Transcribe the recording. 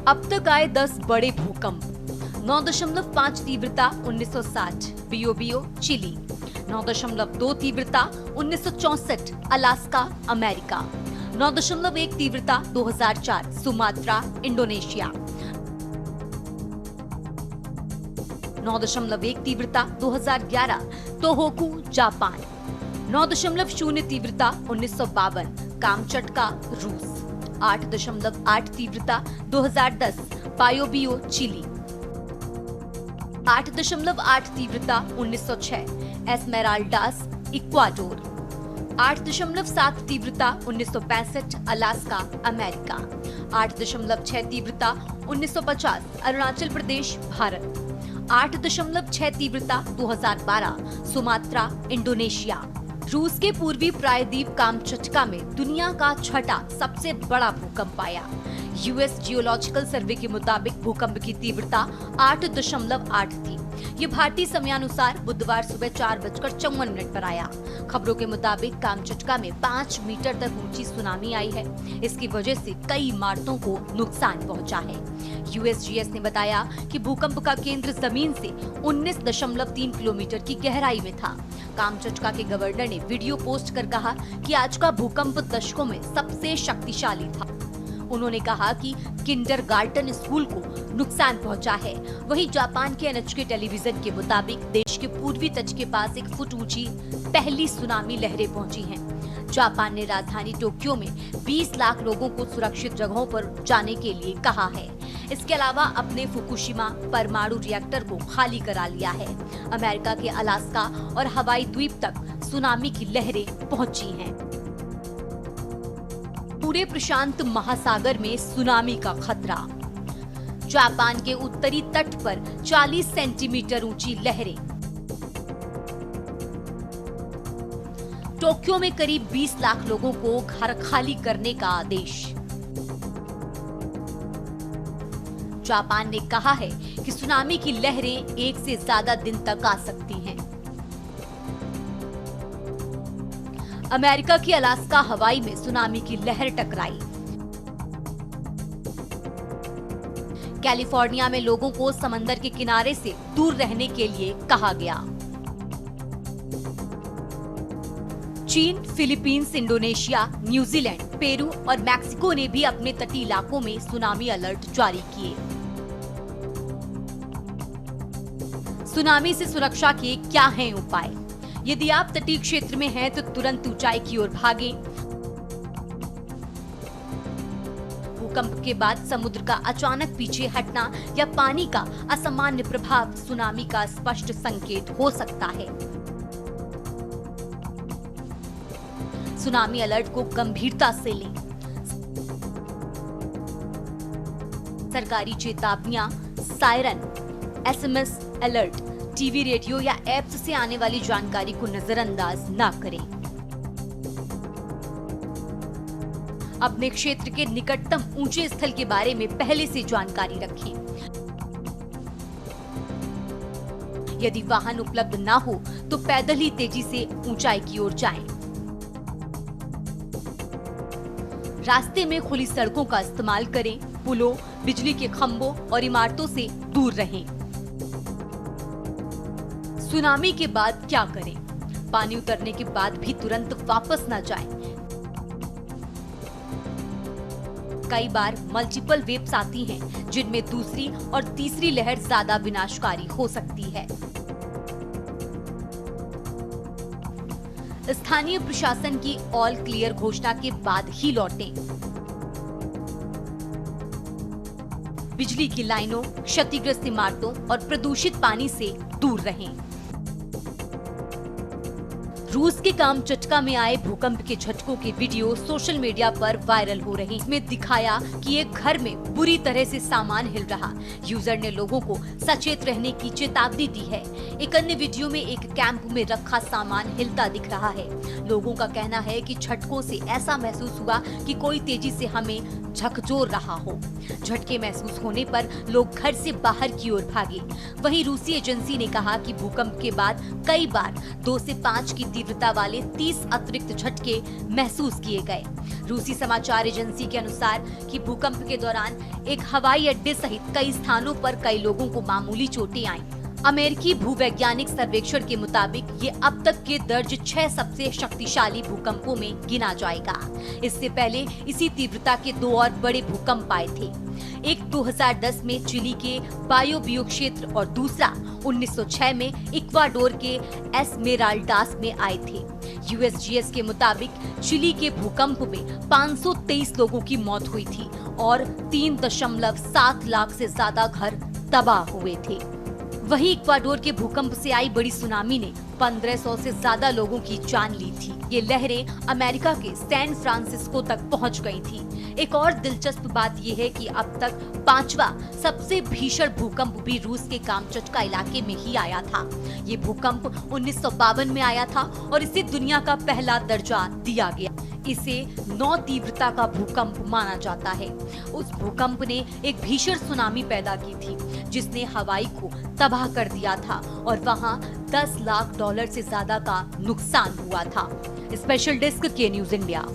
अब तक आए 10 बड़े भूकंप। 9.5 तीव्रता 1960 बियोबियो चिली। 9.2 तीव्रता 1964 अलास्का अमेरिका। 9.1 तीव्रता 2004 सुमात्रा इंडोनेशिया। 9.1 तीव्रता 2011 तोहोकू जापान। 9.0 तीव्रता 1952 कामचटका रूस। 8.8 तीव्रता 2010 पायोबियो चिली। 8.8 तीव्रता 1906 एस्मेराल्डास इक्वाडोर। 8.7 तीव्रता 1965 अलास्का अमेरिका। 8.6 तीव्रता 1950 अरुणाचल प्रदेश भारत। 8.6 तीव्रता 2012 सुमात्रा इंडोनेशिया। रूस के पूर्वी प्रायद्वीप कामचटका में दुनिया का छठा सबसे बड़ा भूकंप आया। यूएस जियोलॉजिकल सर्वे के मुताबिक भूकंप की तीव्रता 8.8 थी। ये भारतीय समयानुसार बुधवार सुबह 4:54 पर आया। खबरों के मुताबिक कामचटका में 5 मीटर तक ऊंची सुनामी आई है। इसकी वजह से कई इमारतों को नुकसान पहुंचा है। यूएसजीएस ने बताया कि भूकंप का केंद्र जमीन से 19.3 किलोमीटर की गहराई में था। कामचटका के गवर्नर ने वीडियो पोस्ट कर कहा कि आज का भूकंप दशकों में सबसे शक्तिशाली था। उन्होंने कहा कि किंडरगार्टन स्कूल को नुकसान पहुंचा है। वहीं जापान के एनएचके टेलीविजन के मुताबिक देश के पूर्वी तट के पास 1 फुट ऊंची पहली सुनामी लहरें पहुंची हैं। जापान ने राजधानी टोक्यो में 20 लाख लोगों को सुरक्षित जगहों पर जाने के लिए कहा है। इसके अलावा अपने फुकुशिमा परमाणु रिएक्टर को खाली करा लिया है। अमेरिका के अलास्का और हवाई द्वीप तक सुनामी की लहरें पहुंची हैं। पूरे प्रशांत महासागर में सुनामी का खतरा। जापान के उत्तरी तट पर 40 सेंटीमीटर ऊंची लहरें। टोक्यो में करीब 20 लाख लोगों को घर खाली करने का आदेश। जापान ने कहा है कि सुनामी की लहरें 1 से ज्यादा दिन तक आ सकती हैं। अमेरिका की अलास्का हवाई में सुनामी की लहर टकराई। कैलिफोर्निया में लोगों को समंदर के किनारे से दूर रहने के लिए कहा गया। चीन, फिलीपींस, इंडोनेशिया, न्यूजीलैंड, पेरू और मैक्सिको ने भी अपने तटीय इलाकों में सुनामी अलर्ट जारी किए। सुनामी से सुरक्षा के क्या हैं उपाय? यदि आप तटीय क्षेत्र में हैं तो तुरंत ऊंचाई की ओर भागें। भूकंप के बाद समुद्र का अचानक पीछे हटना या पानी का असामान्य प्रभाव सुनामी का स्पष्ट संकेत हो सकता है। सुनामी अलर्ट को गंभीरता से लें। सरकारी चेतावनियां, siren, SMS alert, TV, radio या ऐप्स से आने वाली जानकारी को नजरअंदाज ना करें। अपने क्षेत्र के निकटतम ऊंचे स्थल के बारे में पहले से जानकारी रखें। यदि वाहन उपलब्ध ना हो तो पैदल ही तेजी से ऊंचाई की ओर जाएं। रास्ते में खुली सड़कों का इस्तेमाल करें। पुलों, बिजली के खंभों और इमारतों से दूर रहें। सुनामी के बाद क्या करें? पानी उतरने के बाद भी तुरंत वापस न जाएं। कई बार मल्टीपल वेव्स आती हैं, जिनमें दूसरी और तीसरी लहर ज्यादा विनाशकारी हो सकती है। स्थानीय प्रशासन की ऑल क्लियर घोषणा के बाद ही लौटें। बिजली की लाइनों, क्षतिग्रस्त इमारतों और प्रदूषित पानी से दूर रहें। रूस के कामचटका में आए भूकंप के झटकों के वीडियो सोशल मीडिया पर वायरल हो रहे हैं। इसमें दिखाया कि एक घर में बुरी तरह से सामान हिल रहा। यूजर ने लोगों को सचेत रहने की चेतावनी दी है। एक अन्य वीडियो में एक कैंप में रखा सामान हिलता दिख रहा है। लोगों का कहना है कि झटकों से ऐसा महसूस हुआ कि कोई तेजी से हमें झकझोर रहा हो। झटके महसूस होने पर लोग घर से बाहर की ओर भागे। वहीं रूसी एजेंसी ने कहा कि भूकंप के बाद कई बार 2 से 5 की तीव्रता वाले 30 अतिरिक्त झटके महसूस किए गए। रूसी समाचार एजेंसी के अनुसार कि भूकंप के दौरान एक हवाई अड्डे सहित कई स्थानों पर कई लोगों को मामूली चोटें आईं। अमेरिकी भूवैज्ञानिक सर्वेक्षण के मुताबिक ये अब तक के दर्ज 6 सबसे शक्तिशाली भूकंपों में गिना जाएगा। इससे पहले इसी तीव्रता के 2 और बड़े भूकंप आए थे। एक 2010 में चिली के बायोबियो क्षेत्र और दूसरा 1906 में इक्वाडोर के एस्मेराल्डास में आए थे। यूएसजीएस के मुताबिक चिली के भूकंप में 523 लोगों की मौत हुई थी और 3.7 लाख से ज्यादा घर तबाह हुए थे। वहीं इक्वाडोर के भूकंप से आई बड़ी सुनामी ने 1500 से ज्यादा लोगों की जान ली थी। ये लहरें अमेरिका के सैन फ्रांसिस्को तक पहुंच गई थी। एक और दिलचस्प बात यह है कि अब तक 5वां सबसे भीषण भूकंप भी रूस के कामचटका इलाके में ही आया था। ये भूकंप 1952 में आया था और इसे दुनिया का पहला दर्जा दिया गया। इसे 9 तीव्रता का भूकंप माना जाता है। उस भूकंप ने एक भीषण सुनामी पैदा की थी जिसने हवाई को तबाह कर दिया था और वहां $10 लाख से ज्यादा का नुकसान हुआ था। स्पेशल डेस्क के न्यूज़ इंडिया।